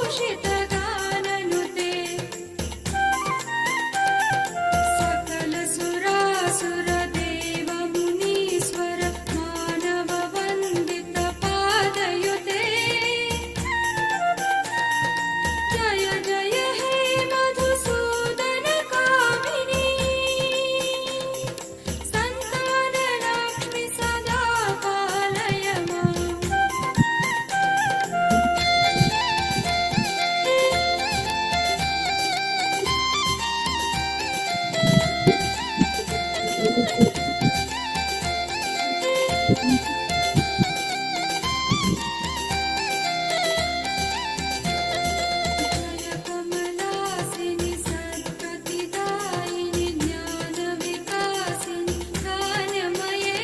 भूषितगाननुते सकलसुरासुरदेवमुनीश्वर मानववन्दितपादयुते जय जय हे मधुसूदन कामिनी सन्तानलक्ष्मि सदा पालय माम्। जय कमलासिनि सद्गतिदायिनि ज्ञानविकासिनि ज्ञानमये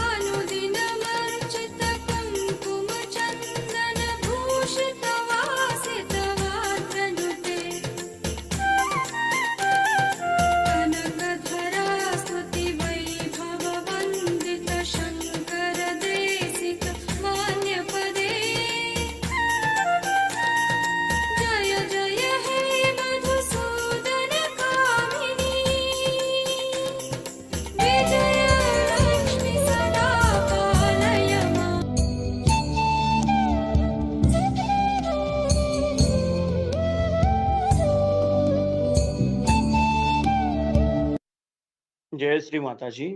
अनुदिनमर्चित कुङ्कुमचन्दन भूषितवासितवाद्रनुते कनकधरा स्तुतिवैभववन्दित शङ्करदेशिक मान्यपदे जय जय हे मधुसूदन कामिनी विजयलक्ष्मि सदा पालय माम्। जय श्री माता जी।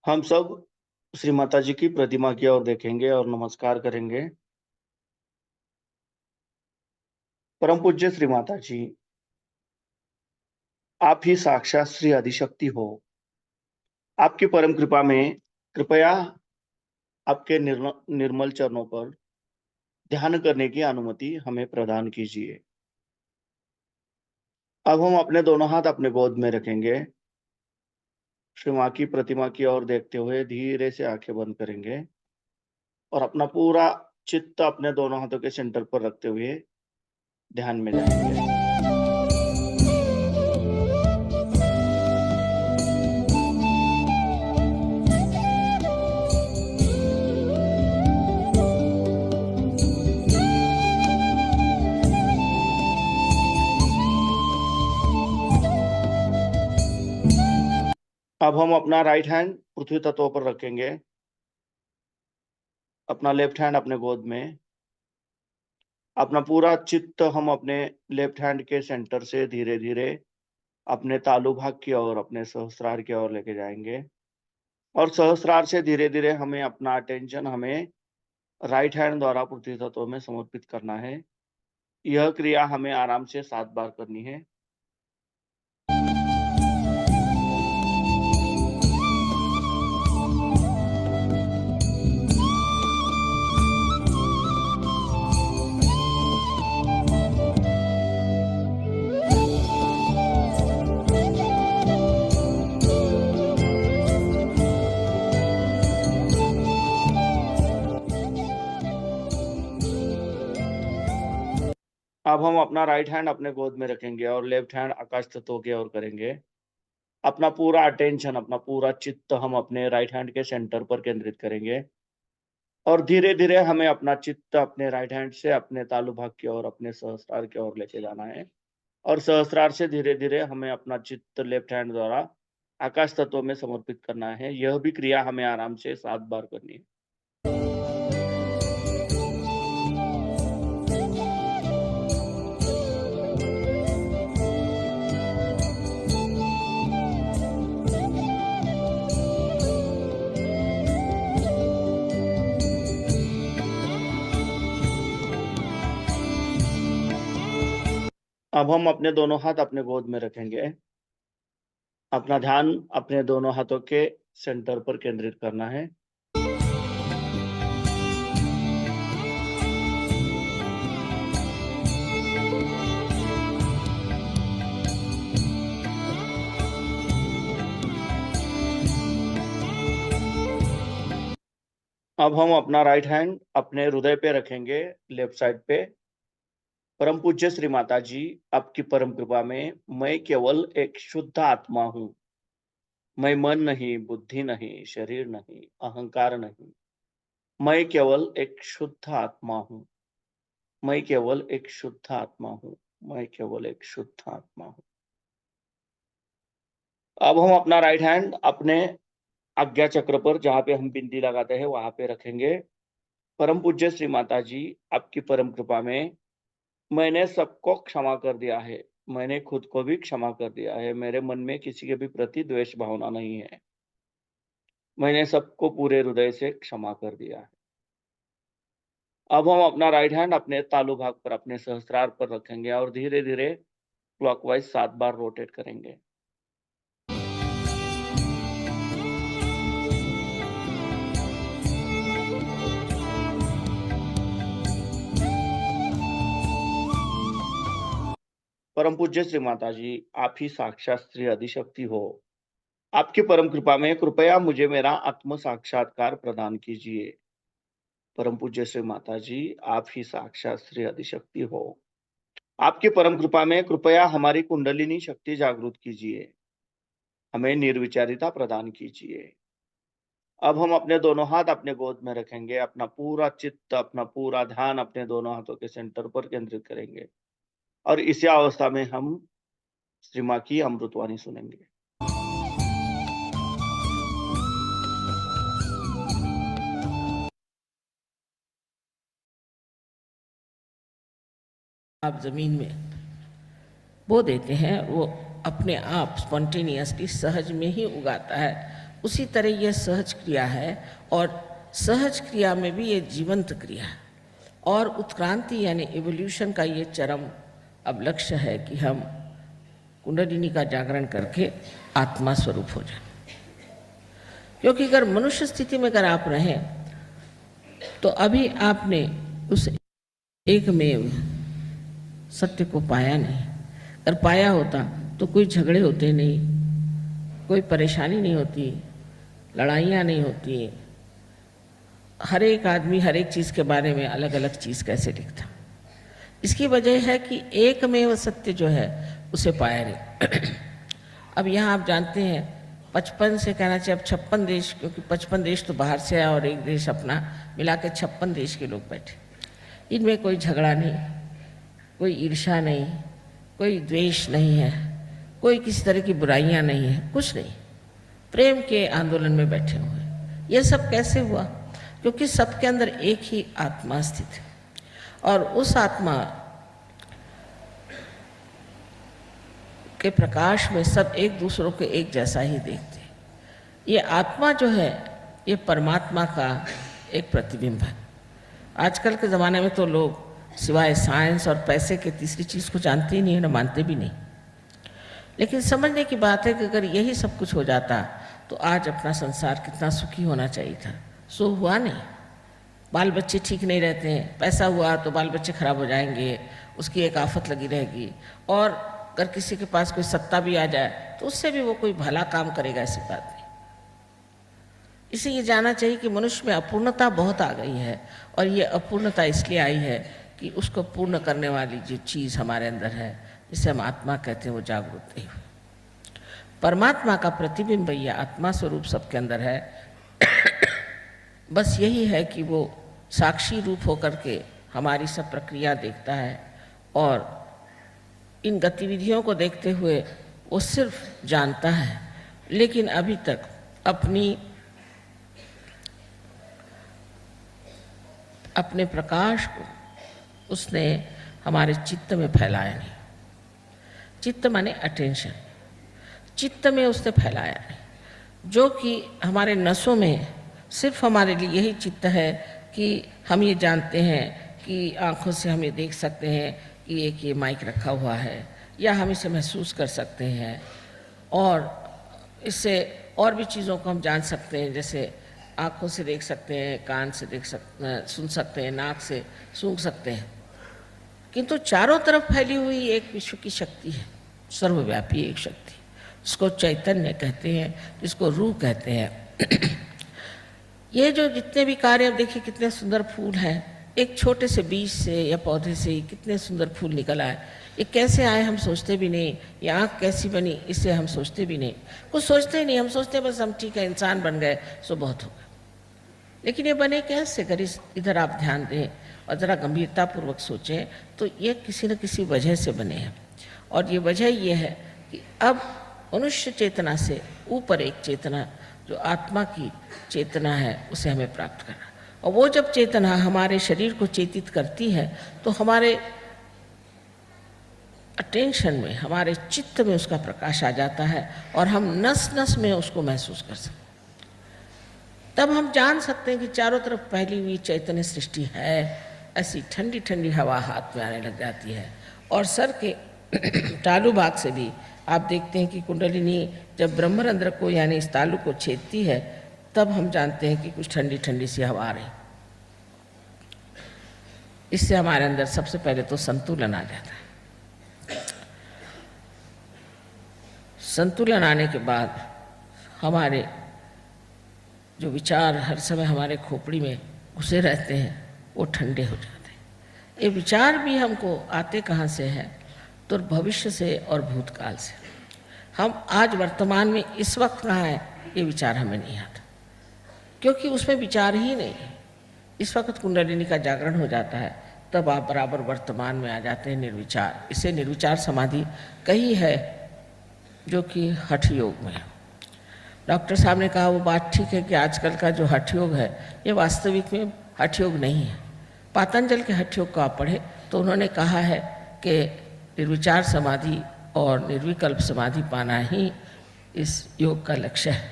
हम सब श्री माता जी की प्रतिमा की ओर देखेंगे और नमस्कार करेंगे। परम पूज्य श्री माता जी, आप ही साक्षात श्री आदिशक्ति हो। आपकी परम कृपा में कृपया आपके निर्मल चरणों पर ध्यान करने की अनुमति हमें प्रदान कीजिए। अब हम अपने दोनों हाथ अपने गोद में रखेंगे। श्री माँ की प्रतिमा की ओर देखते हुए धीरे से आंखें बंद करेंगे और अपना पूरा चित्त अपने दोनों हाथों के सेंटर पर रखते हुए ध्यान में जाएंगे। अब हम अपना राइट हैंड पृथ्वी तत्व पर रखेंगे, अपना लेफ्ट हैंड अपने गोद में। अपना पूरा चित्त हम अपने लेफ्ट हैंड के सेंटर से धीरे धीरे अपने तालु भाग की ओर, अपने सहस्रार की ओर लेके जाएंगे और सहस्रार से धीरे धीरे हमें अपना अटेंशन हमें राइट हैंड द्वारा पृथ्वी तत्व में समर्पित करना है। यह क्रिया हमें आराम से 7 बार करनी है। अब हम अपना राइट हैंड अपने गोद में रखेंगे और लेफ्ट हैंड आकाश तत्व की ओर करेंगे। अपना पूरा अटेंशन, अपना पूरा चित्त हम अपने राइट हैंड के सेंटर पर केंद्रित करेंगे और धीरे धीरे हमें अपना चित्त अपने राइट हैंड से अपने तालु भाग की ओर, अपने सहस्रार की ओर लेके जाना है और सहस्रार से धीरे धीरे हमें अपना चित्त लेफ्ट हैंड द्वारा आकाश तत्व में समर्पित करना है। यह भी क्रिया हमें आराम से 7 बार करनी है। अब हम अपने दोनों हाथ अपने गोद में रखेंगे। अपना ध्यान अपने दोनों हाथों के सेंटर पर केंद्रित करना है। अब हम अपना राइट हैंड अपने हृदय पे रखेंगे, लेफ्ट साइड पे। परम पूज्य श्री माता जी, आपकी परम कृपा में मैं केवल एक शुद्ध आत्मा हूँ। मैं मन नहीं, बुद्धि नहीं, शरीर नहीं, अहंकार नहीं। मैं केवल एक शुद्ध आत्मा हूँ। मैं केवल एक शुद्ध आत्मा हूँ। मैं केवल एक शुद्ध आत्मा हूँ। अब हम अपना राइट हैंड अपने आज्ञा चक्र पर, जहाँ पे हम बिंदी लगाते हैं, वहाँ पे रखेंगे। परम पूज्य श्री माता जी, आपकी परम कृपा में मैंने सबको क्षमा कर दिया है। मैंने खुद को भी क्षमा कर दिया है। मेरे मन में किसी के भी प्रति द्वेष भावना नहीं है। मैंने सबको पूरे हृदय से क्षमा कर दिया है। अब हम अपना राइट हैंड अपने तालू भाग पर, अपने सहस्त्रार पर रखेंगे और धीरे-धीरे क्लॉकवाइज 7 बार रोटेट करेंगे। परम पूज्य श्री माता जी, आप ही साक्षात श्री आदिशक्ति हो। आपकी परम कृपा में कृपया मुझे मेरा आत्म साक्षात्कार प्रदान कीजिए। परम पूज्य श्री माता जी, आप ही साक्षात श्री आदिशक्ति हो। आपकी परम कृपा में कृपया हमारी कुंडलिनी शक्ति जागृत कीजिए। हमें निर्विचारिता प्रदान कीजिए। अब हम अपने दोनों हाथ अपने गोद में रखेंगे। अपना पूरा चित्त, अपना पूरा ध्यान अपने दोनों हाथों के सेंटर पर केंद्रित करेंगे और इसी अवस्था में हम श्री माँ की अमृतवाणी सुनेंगे। आप जमीन में बो देते हैं, वो अपने आप स्पॉन्टेनियसली सहज में ही उगाता है। उसी तरह यह सहज क्रिया है और सहज क्रिया में भी ये जीवंत क्रिया है। और उत्क्रांति यानी इवोल्यूशन का ये चरम अब लक्ष्य है कि हम कुंडलिनी का जागरण करके आत्मा स्वरूप हो जाए। क्योंकि अगर मनुष्य स्थिति में अगर आप रहें तो अभी आपने उस एकमेव सत्य को पाया नहीं। अगर पाया होता तो कोई झगड़े होते नहीं, कोई परेशानी नहीं होती, लड़ाइयाँ नहीं होती। हर एक आदमी हर एक चीज़ के बारे में अलग अलग चीज़ कैसे लिखता। इसकी वजह है कि एकमेव सत्य जो है उसे पाया नहीं। अब यहाँ आप जानते हैं 55 से कहना चाहिए अब 56 देश, क्योंकि 55 देश तो बाहर से आया और एक देश अपना मिला के 56 देश के लोग बैठे। इनमें कोई झगड़ा नहीं, कोई ईर्ष्या नहीं, कोई द्वेष नहीं है, कोई किसी तरह की बुराइयां नहीं है, कुछ नहीं। प्रेम के आंदोलन में बैठे हुए। ये सब कैसे हुआ? क्योंकि सबके अंदर एक ही आत्मा स्थित है और उस आत्मा के प्रकाश में सब एक दूसरों को एक जैसा ही देखते हैं। ये आत्मा जो है ये परमात्मा का एक प्रतिबिंब है। आजकल के ज़माने में तो लोग सिवाय साइंस और पैसे के तीसरी चीज़ को जानते ही नहीं है, ना मानते भी नहीं। लेकिन समझने की बात है कि अगर यही सब कुछ हो जाता तो आज अपना संसार कितना सुखी होना चाहिए था। सो हुआ नहीं। बाल बच्चे ठीक नहीं रहते हैं, पैसा हुआ तो बाल बच्चे खराब हो जाएंगे, उसकी एक आफत लगी रहेगी। और अगर किसी के पास कोई सत्ता भी आ जाए तो उससे भी वो कोई भला काम करेगा, ऐसी बात नहीं। इसे ये जानना चाहिए कि मनुष्य में अपूर्णता बहुत आ गई है और ये अपूर्णता इसलिए आई है कि उसको पूर्ण करने वाली जो चीज़ हमारे अंदर है, जिसे हम आत्मा कहते हैं, वो जागरूक नहीं हुई। परमात्मा का प्रतिबिंब या आत्मा स्वरूप सबके अंदर है। बस यही है कि वो साक्षी रूप होकर के हमारी सब प्रक्रिया देखता है और इन गतिविधियों को देखते हुए वो सिर्फ जानता है, लेकिन अभी तक अपने प्रकाश को उसने हमारे चित्त में फैलाया नहीं। चित्त माने अटेंशन, चित्त में उसने फैलाया नहीं। जो कि हमारे नसों में सिर्फ हमारे लिए यही चित्त है कि हम ये जानते हैं कि आँखों से हम ये देख सकते हैं कि एक ये माइक रखा हुआ है, या हम इसे महसूस कर सकते हैं और इससे और भी चीज़ों को हम जान सकते हैं, जैसे आँखों से देख सकते हैं, कान से सुन सकते हैं, नाक से सूंघ सकते हैं। किंतु चारों तरफ फैली हुई एक विश्व की शक्ति है, सर्वव्यापी एक शक्ति, जिसको चैतन्य कहते हैं, जिसको रूह कहते हैं। ये जो जितने भी कार्य, अब देखिए कितने सुंदर फूल हैं, एक छोटे से बीज से या पौधे से ही कितने सुंदर फूल निकल आए। ये कैसे आए हम सोचते भी नहीं, ये आँख कैसी बनी इससे हम सोचते भी नहीं, कुछ सोचते ही नहीं। हम सोचते बस हम ठीक है इंसान बन गए सो बहुत हो गया। लेकिन ये बने कैसे? अगर इधर आप ध्यान दें और ज़रा गंभीरतापूर्वक सोचें तो ये किसी न किसी वजह से बने हैं। और ये वजह ये है कि अब मनुष्य चेतना से ऊपर एक चेतना जो आत्मा की चेतना है उसे हमें प्राप्त करना। और वो जब चेतना हमारे शरीर को चेतित करती है तो हमारे अटेंशन में, हमारे चित्त में उसका प्रकाश आ जाता है और हम नस नस में उसको महसूस कर सकते हैं। तब हम जान सकते हैं कि चारों तरफ फैली हुई चैतन्य सृष्टि है। ऐसी ठंडी ठंडी हवा हाथ में आने लग जाती है और सर के तालु भाग से भी आप देखते हैं कि कुंडलिनी जब ब्रह्मरंध्र को यानी इस तालु को छेदती है तब हम जानते हैं कि कुछ ठंडी ठंडी सी हवा आ रही। इससे हमारे अंदर सबसे पहले तो संतुलन आ जाता है। संतुलन आने के बाद हमारे जो विचार हर समय हमारे खोपड़ी में घुसे रहते हैं वो ठंडे हो जाते हैं। ये विचार भी हमको आते कहाँ से हैं? तो भविष्य से और भूतकाल से। हम आज वर्तमान में इस वक्त कहाँ हैं ये विचार हमें नहीं आता, क्योंकि उसमें विचार ही नहीं है। इस वक्त कुंडलिनी का जागरण हो जाता है तब आप बराबर वर्तमान में आ जाते हैं, निर्विचार। इसे निर्विचार समाधि कही है जो कि हठ योग में है। डॉक्टर साहब ने कहा वो बात ठीक है कि आजकल का जो हठ योग है ये वास्तविक में हठ योग नहीं है। पातंजल के हठ योग को आप पढ़े तो उन्होंने कहा है कि निर्विचार समाधि और निर्विकल्प समाधि पाना ही इस योग का लक्ष्य है।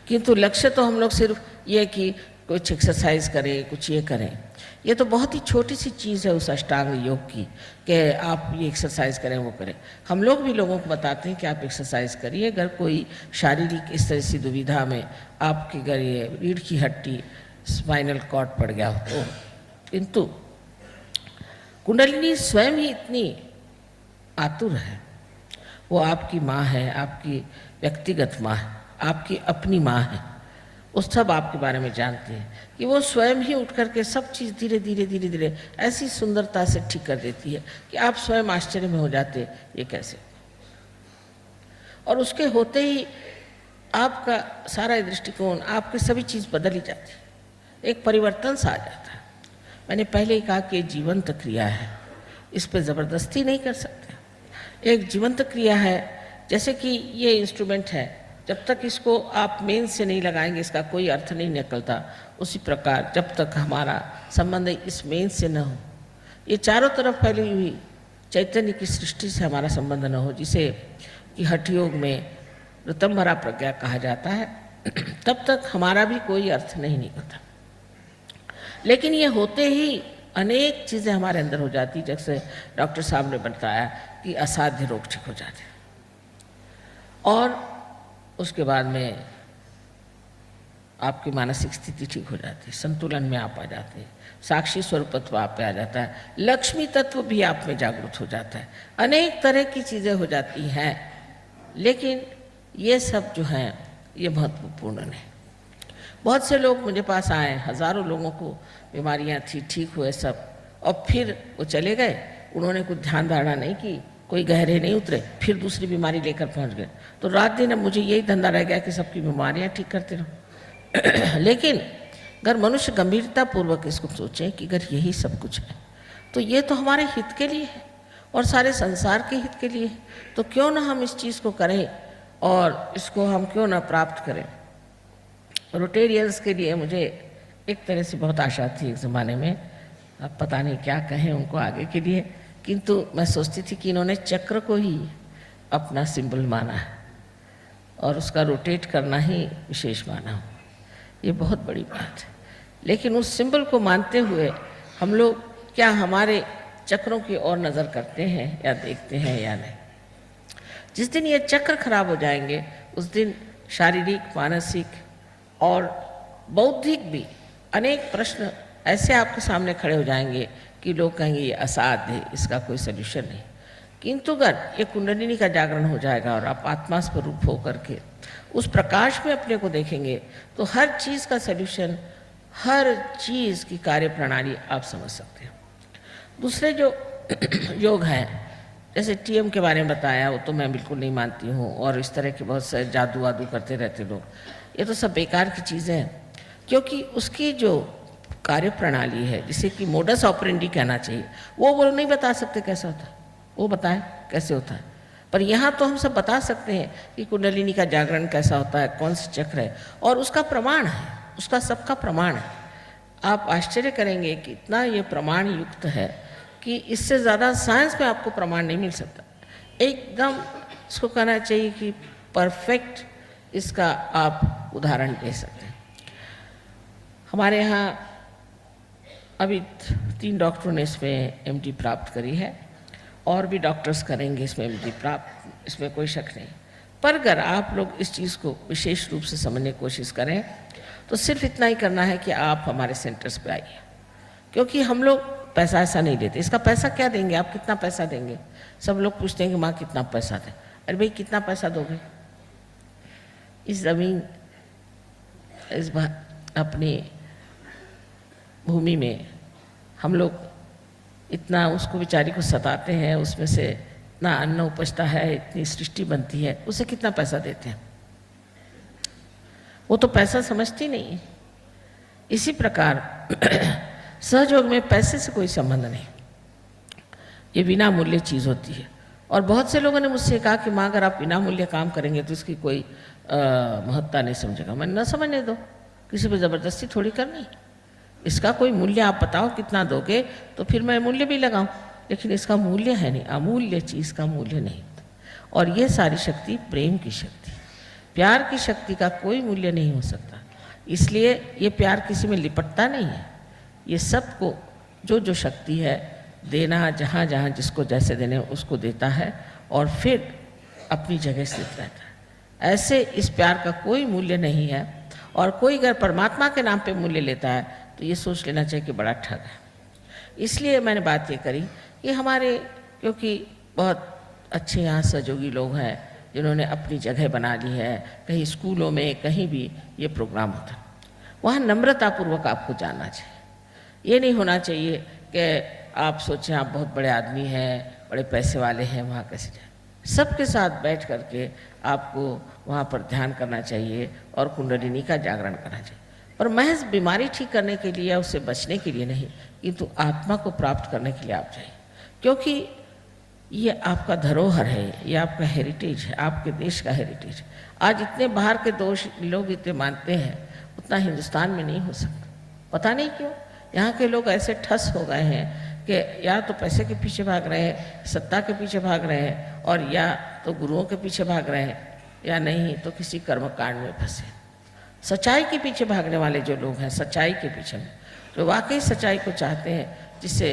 किंतु लक्ष्य तो हम लोग सिर्फ ये कि कुछ एक्सरसाइज करें, कुछ ये करें, ये तो बहुत ही छोटी सी चीज़ है उस अष्टांग योग की कि आप ये एक्सरसाइज करें, वो करें। हम लोग भी लोगों को बताते हैं कि आप एक्सरसाइज करिए। अगर कोई शारीरिक इस तरह से दुविधा में आपके घर ये रीढ़ की हड्डी, स्पाइनल कॉर्ड पड़ गया हो तो, किंतु कुंडलिनी स्वयं ही इतनी आतुर है। वो आपकी माँ है, आपकी व्यक्तिगत माँ है, आपकी अपनी माँ है। उस सब आपके बारे में जानते हैं कि वो स्वयं ही उठ करके सब चीज़ धीरे धीरे धीरे धीरे ऐसी सुंदरता से ठीक कर देती है कि आप स्वयं आश्चर्य में हो जाते ये कैसे। और उसके होते ही आपका सारा दृष्टिकोण, आपकी सभी चीज़ बदल ही जाती है, एक परिवर्तन सा आ जाता है। मैंने पहले ही कहा कि ये जीवंत क्रिया है, इस पर ज़बरदस्ती नहीं कर सकते। एक जीवंत क्रिया है, जैसे कि ये इंस्ट्रूमेंट है, जब तक इसको आप मेन से नहीं लगाएंगे इसका कोई अर्थ नहीं निकलता। उसी प्रकार जब तक हमारा संबंध इस मेन से न हो, ये चारों तरफ फैली हुई चैतन्य की सृष्टि से हमारा संबंध न हो, जिसे कि हठ योग में ऋतंभरा प्रज्ञा कहा जाता है, तब तक हमारा भी कोई अर्थ नहीं निकलता। लेकिन ये होते ही अनेक चीज़ें हमारे अंदर हो जाती, जैसे डॉक्टर साहब ने बताया कि असाध्य रोग ठीक हो जाते हैं। और उसके बाद में आपकी मानसिक स्थिति ठीक हो जाती है, संतुलन में आप आ जाते हैं, साक्षी स्वरूपत्व आप पे आ जाता है, लक्ष्मी तत्व भी आप में जागृत हो जाता है, अनेक तरह की चीज़ें हो जाती हैं। लेकिन ये सब जो हैं ये महत्वपूर्ण है। बहुत से लोग मुझे पास आए, हज़ारों लोगों को बीमारियां थी, ठीक हुए सब, और फिर वो चले गए, उन्होंने कुछ ध्यान धारणा नहीं की, कोई गहरे नहीं उतरे, फिर दूसरी बीमारी लेकर पहुंच गए। तो रात दिन अब मुझे यही धंधा रह गया कि सबकी बीमारियां ठीक करते रहो। लेकिन अगर मनुष्य गंभीरतापूर्वक इसको सोचे कि अगर यही सब कुछ है तो ये तो हमारे हित के लिए है और सारे संसार के हित के लिए है, तो क्यों ना हम इस चीज़ को करें और इसको हम क्यों ना प्राप्त करें। रोटेरियंस के लिए मुझे एक तरह से बहुत आशा थी एक ज़माने में, अब पता नहीं क्या कहें उनको आगे के लिए, किंतु मैं सोचती थी कि इन्होंने चक्र को ही अपना सिंबल माना है और उसका रोटेट करना ही विशेष माना हो, ये बहुत बड़ी बात है। लेकिन उस सिंबल को मानते हुए हम लोग क्या हमारे चक्रों की ओर नज़र करते हैं या देखते हैं या नहीं। जिस दिन ये चक्र खराब हो जाएंगे उस दिन शारीरिक, मानसिक और बौद्धिक भी अनेक प्रश्न ऐसे आपके सामने खड़े हो जाएंगे कि लोग कहेंगे ये असाध्य है, इसका कोई सल्यूशन नहीं। किंतु अगर ये कुंडलिनी का जागरण हो जाएगा और आप आत्मा स्वरूप होकर के उस प्रकाश में अपने को देखेंगे तो हर चीज़ का सल्यूशन, हर चीज़ की कार्य प्रणाली आप समझ सकते हैं। दूसरे जो योग हैं, जैसे टीएम के बारे में बताया, वो तो मैं बिल्कुल नहीं मानती हूँ, और इस तरह के बहुत सारे जादू वादू करते रहते लोग, ये तो सब बेकार की चीज़ें हैं। क्योंकि उसकी जो कार्य प्रणाली है, जिसे कि मोडस ऑपरेंडी कहना चाहिए, वो नहीं बता सकते कैसा होता है, वो बताएं कैसे होता है। पर यहाँ तो हम सब बता सकते हैं कि कुंडलिनी का जागरण कैसा होता है, कौन सा चक्र है, और उसका प्रमाण है, उसका सबका प्रमाण है। आप आश्चर्य करेंगे कि इतना ये प्रमाण युक्त है कि इससे ज़्यादा साइंस में आपको प्रमाण नहीं मिल सकता। एकदम इसको कहना चाहिए कि परफेक्ट इसका आप उदाहरण दे सकते हैं। हमारे यहाँ अभी 3 डॉक्टरों ने इसमें MD प्राप्त करी है, और भी डॉक्टर्स करेंगे इसमें MD प्राप्त, इसमें कोई शक नहीं। पर अगर आप लोग इस चीज़ को विशेष रूप से समझने की कोशिश करें तो सिर्फ इतना ही करना है कि आप हमारे सेंटर्स पे आइए, क्योंकि हम लोग पैसा ऐसा नहीं देते। इसका पैसा क्या देंगे, आप कितना पैसा देंगे? सब लोग पूछते हैं कि माँ कितना पैसा दें। अरे भाई कितना पैसा दोगे? इस ज़मीन, इस अपनी भूमि में हम लोग इतना उसको बेचारी को सताते हैं, उसमें से इतना अन्न उपजता है, इतनी सृष्टि बनती है, उसे कितना पैसा देते हैं? वो तो पैसा समझती नहीं है। इसी प्रकार सहयोग में पैसे से कोई संबंध नहीं, ये बिना मूल्य चीज़ होती है। और बहुत से लोगों ने मुझसे कहा कि माँ अगर आप बिना मूल्य काम करेंगे तो इसकी कोई महत्ता नहीं समझेगा। मैंने न समझने दो, किसी पर ज़बरदस्ती थोड़ी करनी। इसका कोई मूल्य आप बताओ कितना दोगे तो फिर मैं मूल्य भी लगाऊं, लेकिन इसका मूल्य है नहीं, अमूल्य चीज़ का मूल्य नहीं। और ये सारी शक्ति प्रेम की शक्ति, प्यार की शक्ति का कोई मूल्य नहीं हो सकता। इसलिए ये प्यार किसी में लिपटता नहीं है, ये सबको जो शक्ति है देना, जहाँ जहाँ जिसको जैसे देने उसको देता है, और फिर अपनी जगह स्थित रहता है। ऐसे इस प्यार का कोई मूल्य नहीं है। और कोई अगर परमात्मा के नाम पे मूल्य लेता है तो ये सोच लेना चाहिए कि बड़ा ठग है। इसलिए मैंने बात ये करी कि हमारे, क्योंकि बहुत अच्छे यहाँ सहयोगी लोग हैं जिन्होंने अपनी जगह बना ली है, कहीं स्कूलों में कहीं भी ये प्रोग्राम होता है, वहाँ नम्रतापूर्वक आपको जाना चाहिए। ये नहीं होना चाहिए कि आप सोचें आप बहुत बड़े आदमी हैं, बड़े पैसे वाले हैं, वहाँ कैसे जाए। सबके साथ बैठ करके आपको वहाँ पर ध्यान करना चाहिए और कुंडलिनी का जागरण करना चाहिए। पर महज बीमारी ठीक करने के लिए या उससे बचने के लिए नहीं, किंतु आत्मा को प्राप्त करने के लिए आप चाहिए, क्योंकि ये आपका धरोहर है, ये आपका हेरिटेज है, आपके देश का हेरिटेज है। आज इतने बाहर के दोष लोग इतने मानते हैं, उतना हिंदुस्तान में नहीं हो सकता। पता नहीं क्यों यहाँ के लोग ऐसे ठस हो गए हैं कि या तो पैसे के पीछे भाग रहे हैं, सत्ता के पीछे भाग रहे हैं, और या तो गुरुओं के पीछे भाग रहे हैं, या नहीं तो किसी कर्मकांड में फंसे। सच्चाई के पीछे भागने वाले जो लोग हैं, सच्चाई के पीछे में, जो वाकई सच्चाई को चाहते हैं, जिससे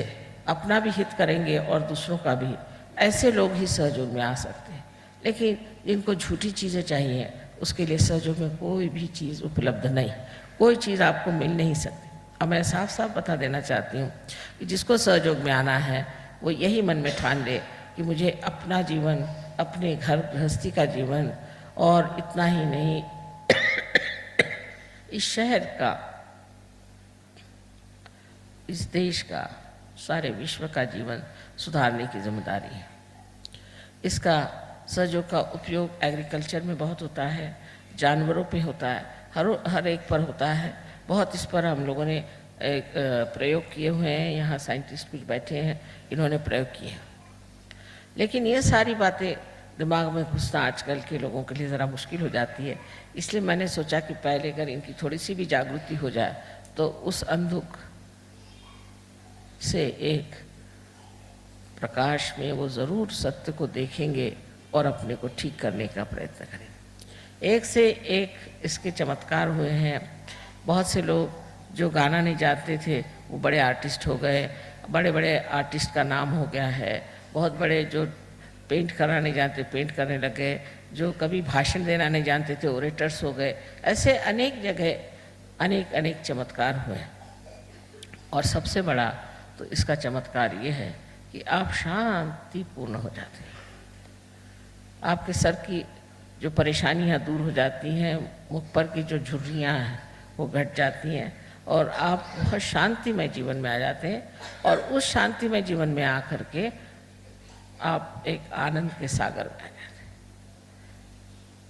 अपना भी हित करेंगे और दूसरों का भी, ऐसे लोग ही सहयोग में आ सकते हैं। लेकिन जिनको झूठी चीज़ें चाहिए, उसके लिए सहयोग में कोई भी चीज़ उपलब्ध नहीं, कोई चीज़ आपको मिल नहीं सकती। अब मैं साफ साफ बता देना चाहती हूँ कि जिसको सहयोग में आना है वो यही मन में ठान ले कि मुझे अपना जीवन, अपने घर गृहस्थी का जीवन, और इतना ही नहीं इस शहर का, इस देश का, सारे विश्व का जीवन सुधारने की जिम्मेदारी है। इसका सहयोग का उपयोग एग्रीकल्चर में बहुत होता है, जानवरों पे होता है, हर एक पर होता है। बहुत इस पर हम लोगों ने एक प्रयोग किए हुए हैं। यहाँ साइंटिस्ट कुछ बैठे हैं, इन्होंने प्रयोग किए हैं। लेकिन ये सारी बातें दिमाग में घुसना आजकल के लोगों के लिए ज़रा मुश्किल हो जाती है। इसलिए मैंने सोचा कि पहले अगर इनकी थोड़ी सी भी जागृति हो जाए तो उस अंधुक से एक प्रकाश में वो ज़रूर सत्य को देखेंगे और अपने को ठीक करने का प्रयत्न करेंगे। एक से एक इसके चमत्कार हुए हैं। बहुत से लोग जो गाना नहीं जानते थे वो बड़े आर्टिस्ट हो गए, बड़े बड़े आर्टिस्ट का नाम हो गया है। बहुत बड़े जो पेंट करना नहीं जानते पेंट करने लग गए, जो कभी भाषण देना नहीं जानते थे ओरेटर्स हो गए। ऐसे अनेक जगह अनेक अनेक चमत्कार हुए। और सबसे बड़ा तो इसका चमत्कार ये है कि आप शांतिपूर्ण हो जाते हैं, आपके सर की जो परेशानियां दूर हो जाती हैं, मुख पर की जो झुर्रियाँ हैं वो घट जाती हैं, और आप बहुत शांतिमय जीवन में आ जाते हैं। और उस शांतिमय जीवन में आकर के आप एक आनंद के सागर में आ जाते हैं।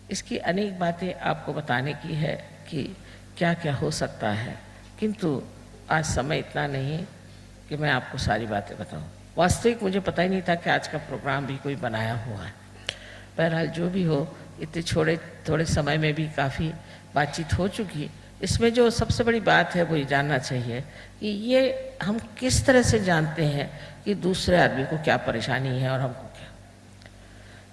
इसकी अनेक बातें आपको बताने की है कि क्या क्या हो सकता है, किंतु आज समय इतना नहीं है कि मैं आपको सारी बातें बताऊं। वास्तविक मुझे पता ही नहीं था कि आज का प्रोग्राम भी कोई बनाया हुआ है। बहरहाल जो भी हो, इतने थोड़े समय में भी काफ़ी बातचीत हो चुकी। इसमें जो सबसे बड़ी बात है वो ये जानना चाहिए कि ये हम किस तरह से जानते हैं कि दूसरे आदमी को क्या परेशानी है और हमको क्या।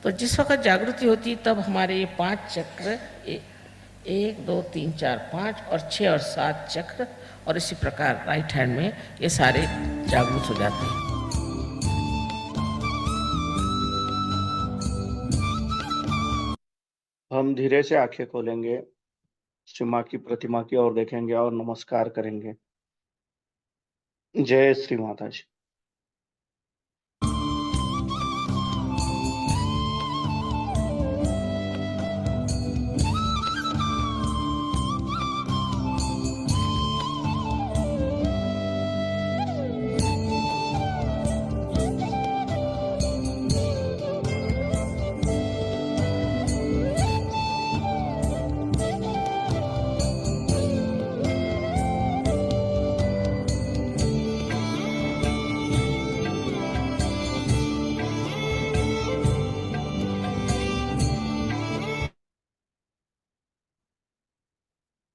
तो जिस वक्त जागृति होती तब हमारे ये 5 चक्र 1 2 3 4 5 और 6 और 7 चक्र और इसी प्रकार राइट हैंड में ये सारे जागृत हो जाते हैं। हम धीरे से आंखें खोलेंगे, श्री माँ की प्रतिमा की ओर देखेंगे और नमस्कार करेंगे। जय श्री माता जी।